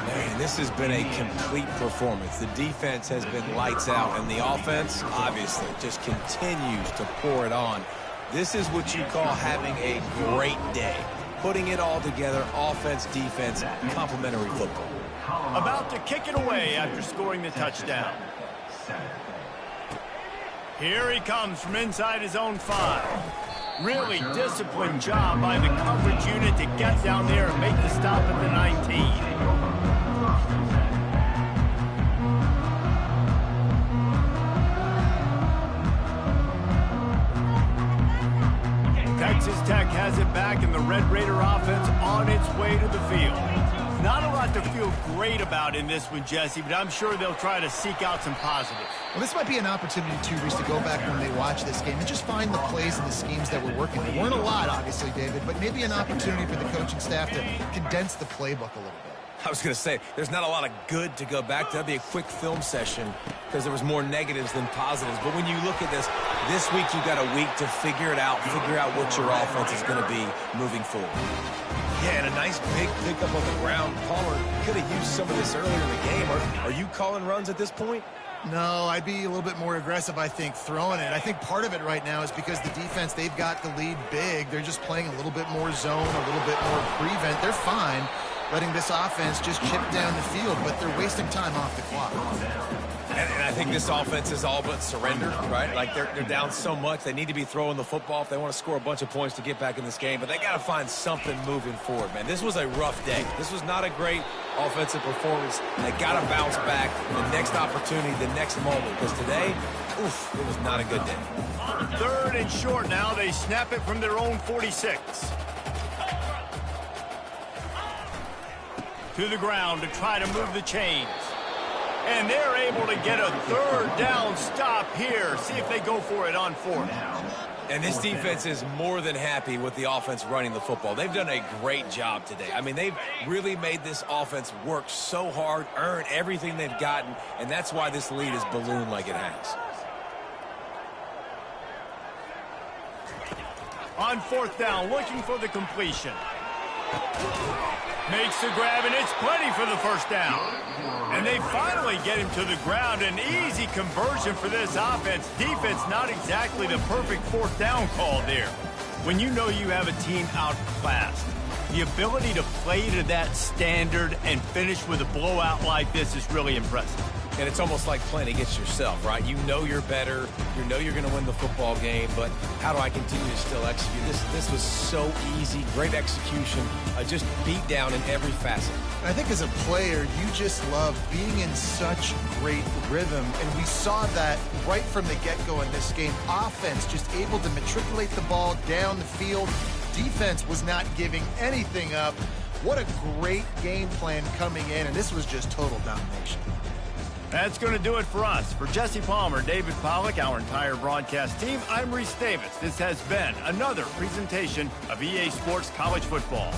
Man, this has been a complete performance. The defense has been lights out, and the offense, obviously, just continues to pour it on. This is what you call having a great day. Putting it all together, offense, defense, complementary football. About to kick it away after scoring the touchdown. Here he comes from inside his own 5. Really disciplined job by the coverage unit to get down there and make the stop at the 19. Texas Tech has it back, and the Red Raider offense on its way to the field. Not a lot to feel great about in this one, Jesse, but I'm sure they'll try to seek out some positives. Well, this might be an opportunity, too, Reese, to go back when they watch this game and just find the plays and the schemes that were working. There weren't a lot, obviously, David, but maybe an opportunity for the coaching staff to condense the playbook a little bit. I was going to say, there's not a lot of good to go back to. That'd be a quick film session because there was more negatives than positives. But when you look at this week you got a week to figure it out, figure out what your offense is going to be moving forward. Yeah, and a nice big pickup on the ground. Palmer could have used some of this earlier in the game. Are you calling runs at this point? No, I'd be a little bit more aggressive, I think, throwing it. I think part of it right now is because the defense, they've got the lead big. They're just playing a little bit more zone, a little bit more prevent. They're fine letting this offense just chip down the field, but they're wasting time off the clock. And I think this offense is all but surrendered, right? Like they're down so much. They need to be throwing the football if they want to score a bunch of points to get back in this game. But they got to find something moving forward, man. This was a rough day. This was not a great offensive performance. They got to bounce back the next opportunity, the next moment. Because today, oof, it was not a good day. 3rd and short now. They snap it from their own 46. To the ground to try to move the chains. And they're able to get a 3rd down stop here. See if they go for it on 4th. And this defense is more than happy with the offense running the football. They've done a great job today. I mean, they've really made this offense work so hard, earn everything they've gotten, and that's why this lead is ballooned like it has. On 4th down, looking for the completion. Makes the grab, and it's plenty for the 1st down. And they finally get him to the ground. An easy conversion for this offense. Defense, not exactly the perfect 4th down call there. When you know you have a team outclassed, the ability to play to that standard and finish with a blowout like this is really impressive. And it's almost like playing against yourself, right? You know you're better. You know you're going to win the football game, but how do I continue to still execute? This was so easy. Great execution. Just beat down in every facet. I think as a player, you just love being in such great rhythm, and we saw that right from the get-go in this game. Offense just able to matriculate the ball down the field. Defense was not giving anything up. What a great game plan coming in, and this was just total domination. That's going to do it for us. For Jesse Palmer, David Pollack, our entire broadcast team, I'm Reese Davis. This has been another presentation of EA Sports College Football.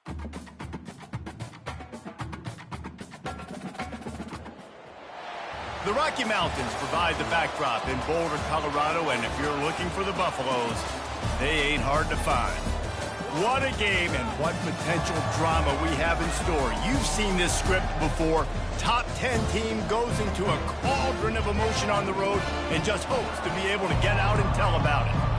The Rocky Mountains provide the backdrop in Boulder, Colorado, and if you're looking for the Buffaloes, they ain't hard to find. What a game and what potential drama we have in store. You've seen this script before. Top 10 team goes into a cauldron of emotion on the road and just hopes to be able to get out and tell about it.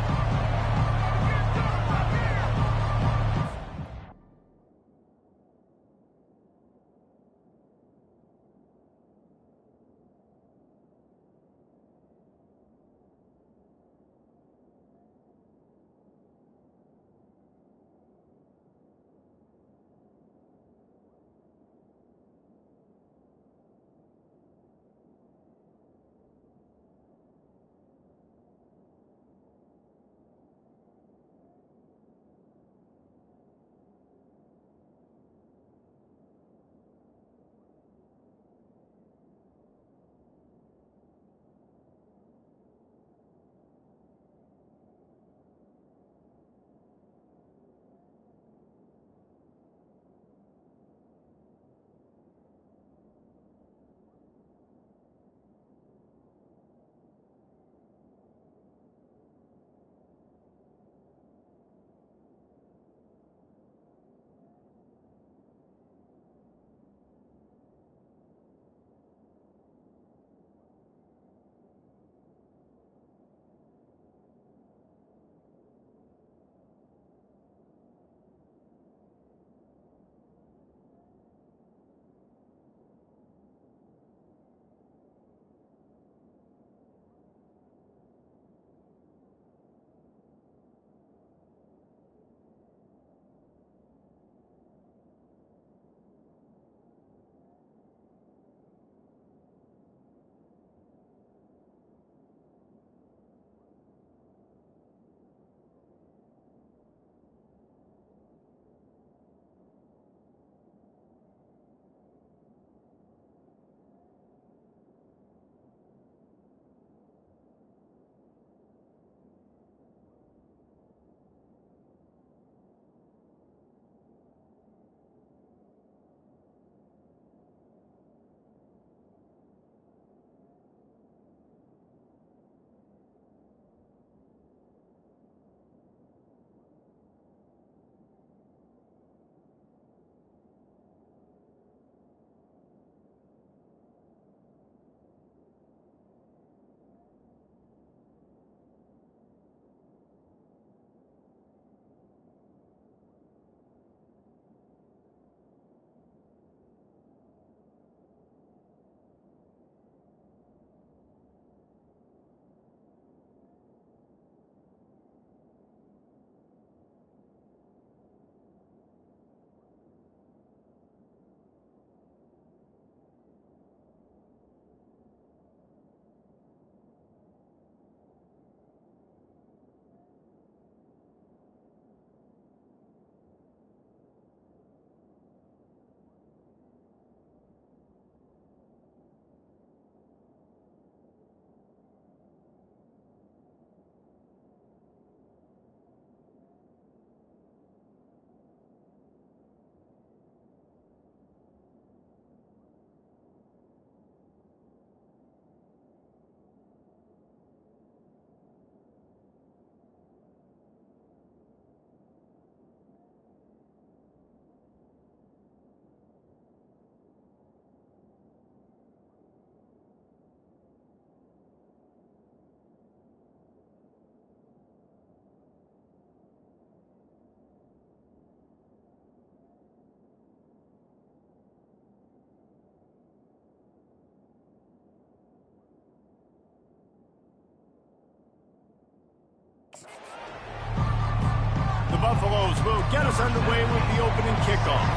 The Buffaloes will get us underway with the opening kickoff.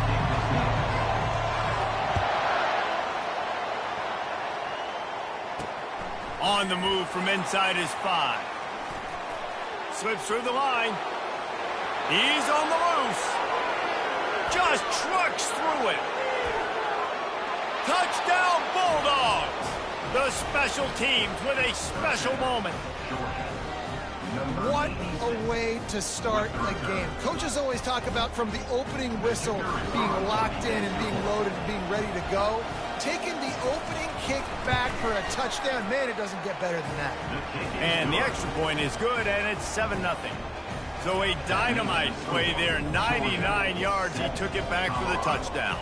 On the move from inside his 5. Slips through the line. He's on the loose. Just trucks through it. Touchdown Bulldogs! The special teams with a special moment. Number What a way to start a game. Coaches always talk about from the opening whistle being locked in and being loaded and being ready to go. Taking the opening kick back for a touchdown, man, it doesn't get better than that. And the extra point is good, and it's 7-0. So a dynamite play there, 99 yards. He took it back for the touchdown.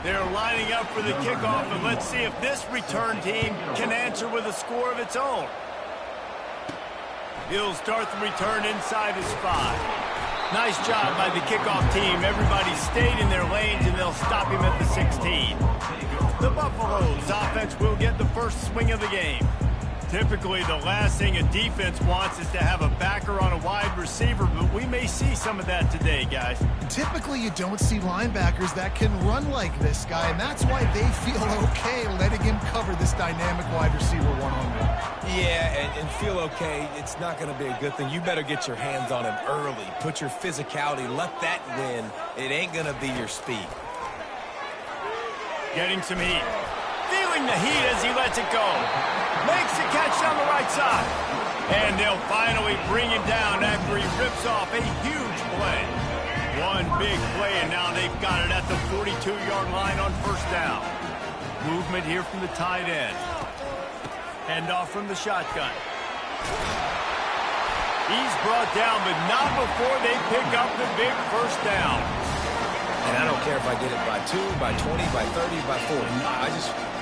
They're lining up for the kickoff, and let's see if this return team can answer with a score of its own. He'll start the return inside his 5. Nice job by the kickoff team. Everybody stayed in their lanes, and they'll stop him at the 16. The Buffaloes offense will get the first swing of the game. Typically, the last thing a defense wants is to have a backer on a wide receiver, but we may see some of that today, guys. Typically, you don't see linebackers that can run like this guy, and that's why they feel okay letting him cover this dynamic wide receiver one-on-one. Yeah, and feel okay, it's not going to be a good thing. You better get your hands on him early. Put your physicality, let that win. It ain't going to be your speed. Getting some heat. Feeling the heat as he lets it go. Makes the catch on the right side. And they'll finally bring him down after he rips off a huge play. One big play, and now they've got it at the 42-yard line on first down. Movement here from the tight end. Hand off from the shotgun. He's brought down, but not before they pick up the big first down. And I don't care if I get it by 2, by 20, by 30, by 40.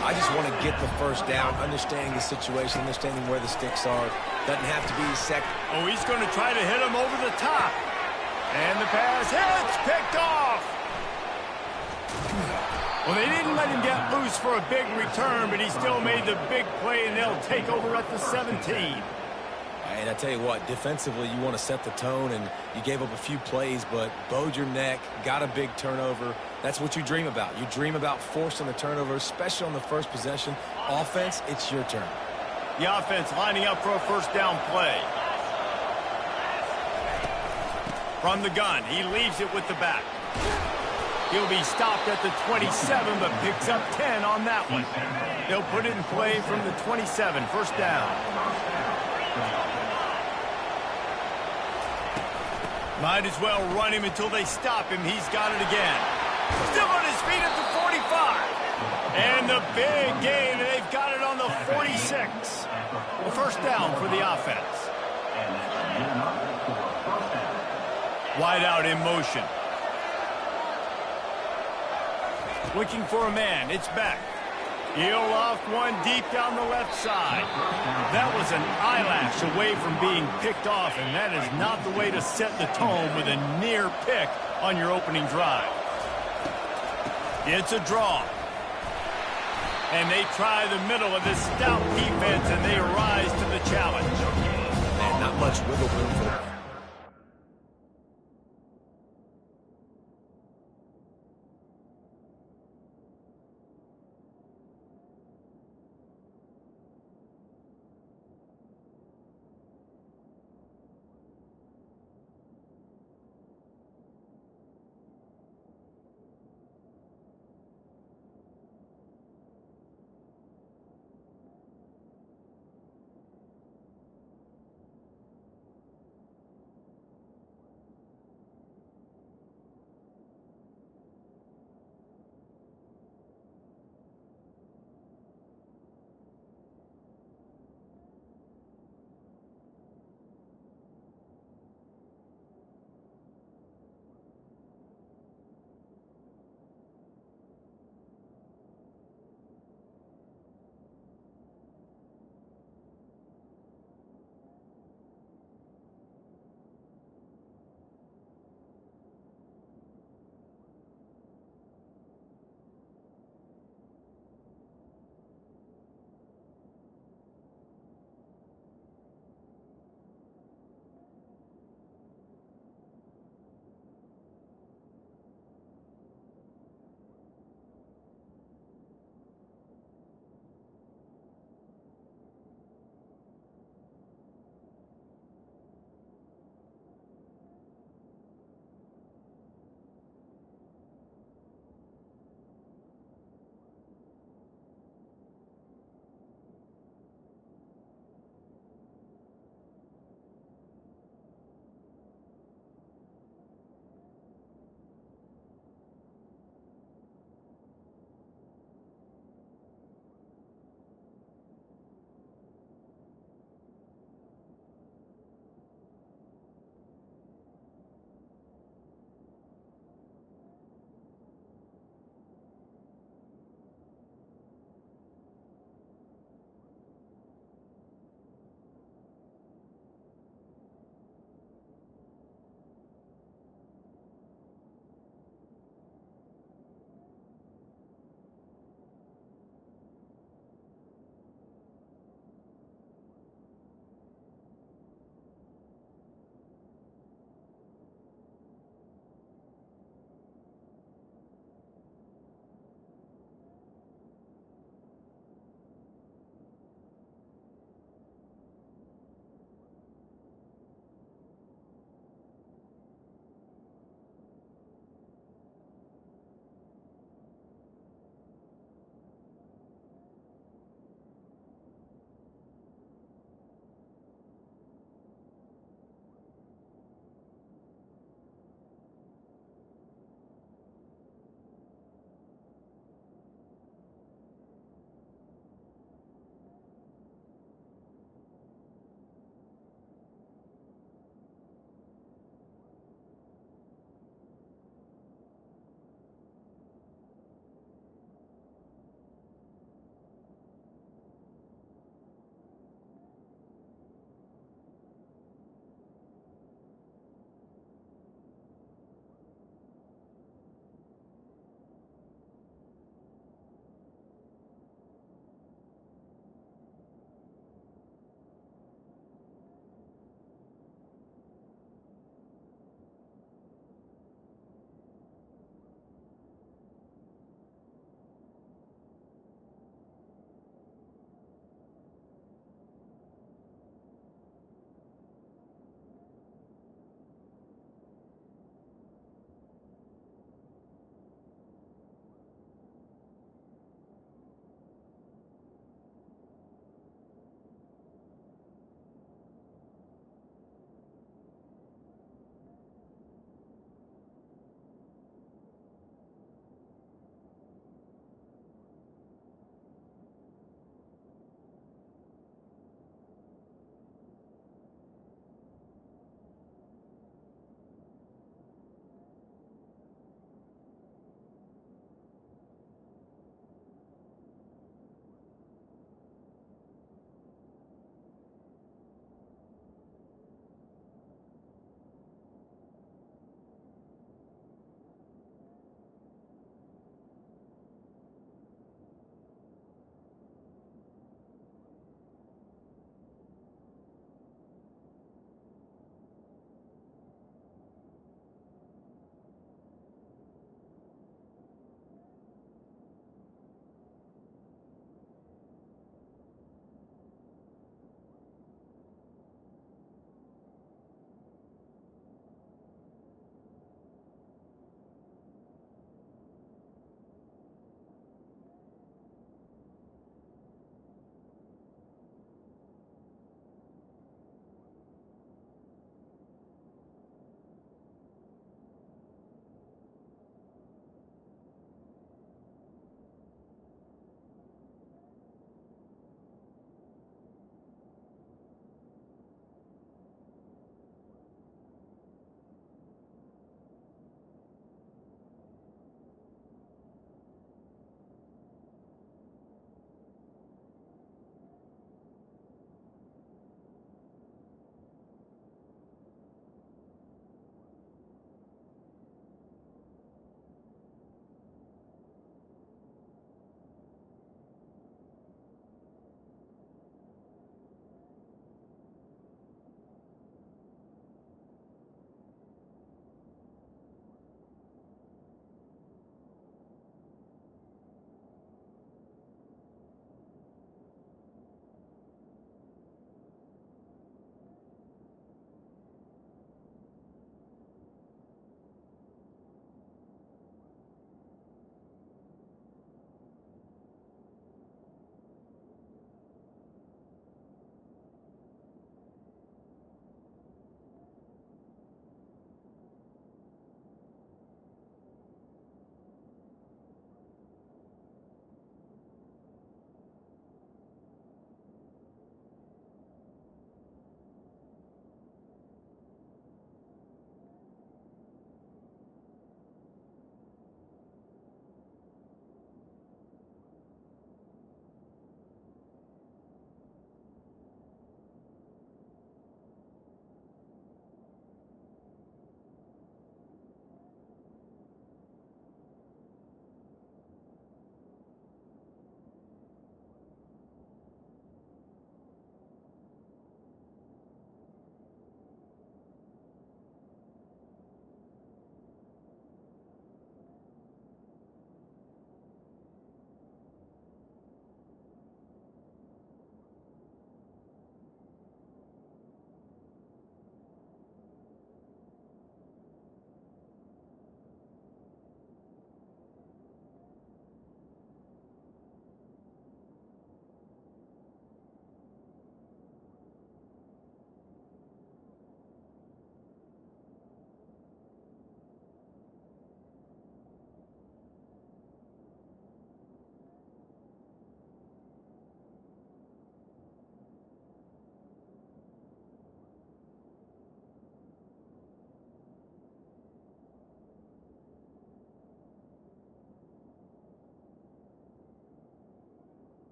I just want to get the first down, understanding the situation, understanding where the sticks are. Doesn't have to be second. Oh, he's going to try to hit him over the top. And the pass hits, picked off. Well, they didn't let him get loose for a big return, but he still made the big play, and they'll take over at the 17. And I tell you what, defensively, you want to set the tone, and you gave up a few plays, but bowed your neck, got a big turnover. That's what you dream about. You dream about forcing the turnover, especially on the first possession. Offense, it's your turn. The offense lining up for a first down play. From the gun, he leaves it with the back. He'll be stopped at the 27, but picks up 10 on that one. They'll put it in play from the 27, first down. Might as well run him until they stop him. He's got it again. Still on his feet at the 45. And the big gain, and they've got it on the 46. The first down for the offense. Wide out in motion. Looking for a man. It's back. He'll loft one deep down the left side. That was an eyelash away from being picked off, and that is not the way to set the tone with a near pick on your opening drive. It's a draw. And they try the middle of this stout defense, and they rise to the challenge. Man, not much wiggle room for them.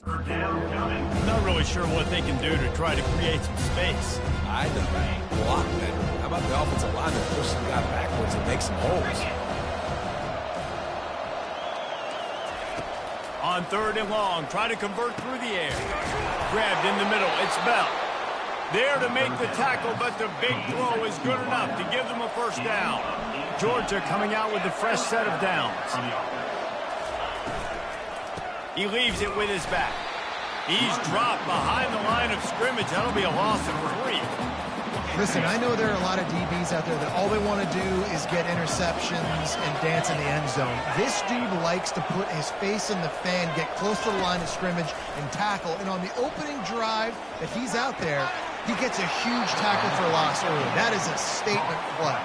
Third down coming. Not really sure what they can do to try to create some space. I know. Block better. How about the offensive line that push some guy backwards and make some holes? On 3rd and long, try to convert through the air. Grabbed in the middle, it's Bell. There to make the tackle, but the big throw is good enough to give them a first down. Georgia coming out with a fresh set of downs. He leaves it with his back. He's dropped behind the line of scrimmage. That'll be a loss of 3. Listen, I know there are a lot of DBs out there that all they want to do is get interceptions and dance in the end zone. This dude likes to put his face in the fan, get close to the line of scrimmage, and tackle. And on the opening drive that he's out there, he gets a huge tackle for loss early. That is a statement play.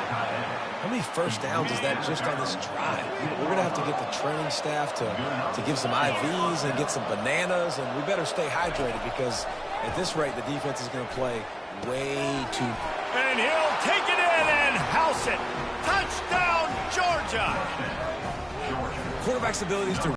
How many first downs is that just on this drive? We're going to have to get the training staff to give some IVs and get some bananas, and we better stay hydrated because at this rate, the defense is going to play way too. And he'll take it in and house it. Touchdown, Georgia. Quarterback's abilities to